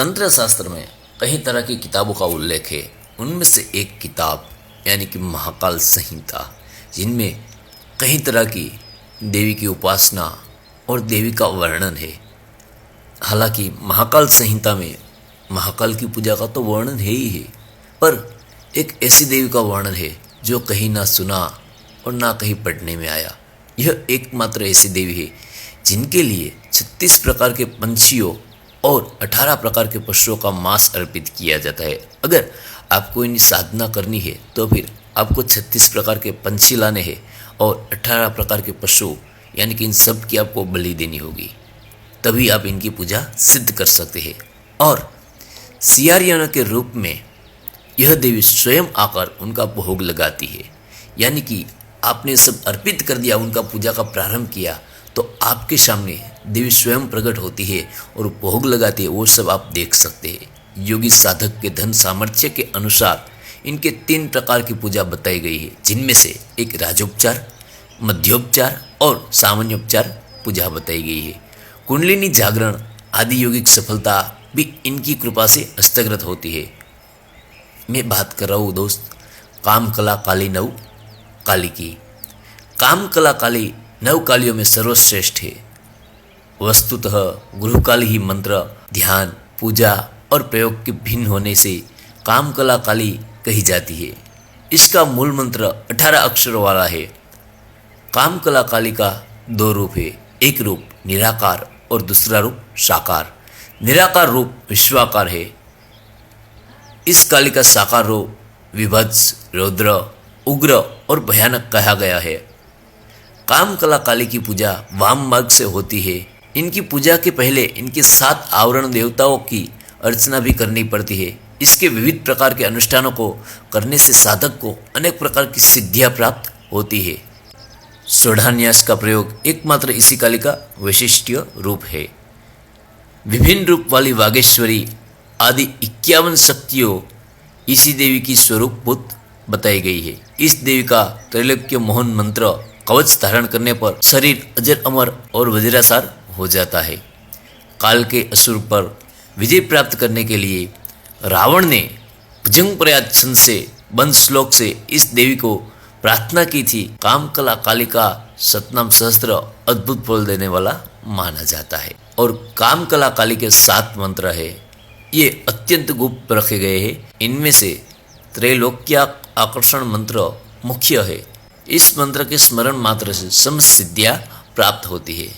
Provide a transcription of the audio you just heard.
तंत्र शास्त्र में कई तरह की किताबों का उल्लेख है। उनमें से एक किताब यानी कि महाकाल संहिता, जिनमें कई तरह की देवी की उपासना और देवी का वर्णन है। हालांकि महाकाल संहिता में महाकाल की पूजा का तो वर्णन है ही है, पर एक ऐसी देवी का वर्णन है जो कहीं ना सुना और ना कहीं पढ़ने में आया। यह एकमात्र ऐसी देवी है जिनके लिए 36 प्रकार के पंछियों और 18 प्रकार के पशुओं का मांस अर्पित किया जाता है। अगर आपको इनकी साधना करनी है तो फिर आपको 36 प्रकार के पंछी लाने हैं और 18 प्रकार के पशु यानी कि इन सब की आपको बलि देनी होगी, तभी आप इनकी पूजा सिद्ध कर सकते हैं। और सियारियाना के रूप में यह देवी स्वयं आकर उनका भोग लगाती है, यानी कि आपने सब अर्पित कर दिया, उनका पूजा का प्रारंभ किया, तो आपके सामने देवी स्वयं प्रकट होती है और भोग लगाती है। वो सब आप देख सकते हैं। योगी साधक के धन सामर्थ्य के अनुसार इनके 3 प्रकार की पूजा बताई गई है, जिनमें से एक राजोपचार, मध्योपचार और सामान्योपचार पूजा बताई गई है। कुंडलिनी जागरण आदि योगिक सफलता भी इनकी कृपा से हस्तगत होती है। मैं बात कर रहा हूँ दोस्त काम कला काली नव काली की। काम कला काली नव कालियों में सर्वश्रेष्ठ है। वस्तुतः गुरुकाली ही मंत्र, ध्यान, पूजा और प्रयोग के भिन्न होने से काम कला काली कही जाती है। इसका मूल मंत्र 18 अक्षरों वाला है। काम कला काली का 2 रूप है, एक रूप निराकार और दूसरा रूप साकार। निराकार रूप विश्वाकार है। इस काली का साकार रूप विभत्स, रौद्र, उग्र और भयानक कहा गया है। काम कला काली की पूजा वाम मार्ग से होती है। इनकी पूजा के पहले इनके 7 आवरण देवताओं की अर्चना भी करनी पड़ती है। इसके विविध प्रकार के अनुष्ठानों को करने से साधक को अनेक प्रकार की सिद्धियां प्राप्त होती है। षोडशान्यास का प्रयोग एकमात्र इसी काली का वैशिष्ट्य रूप है। विभिन्न रूप वाली वागेश्वरी आदि 51 शक्तियों इसी देवी की स्वरूपभूत बताई गई है। इस देवी का त्रैलोक्य मोहन मंत्र कवच धारण करने पर शरीर अजर अमर और वज्रासार हो जाता है। काल के असुर पर विजय प्राप्त करने के लिए रावण ने भुजंग प्रयाग छंद से बंद श्लोक से इस देवी को प्रार्थना की थी। काम कला काली का सतनाम सहस्त्र अद्भुत फल देने वाला माना जाता है। और काम कला काली के 7 मंत्र है। ये अत्यंत गुप्त रखे गए हैं। इनमें से त्रैलोक्य आकर्षण मंत्र मुख्य है। इस मंत्र के स्मरण मात्र से समस्त सिद्धियां प्राप्त होती है।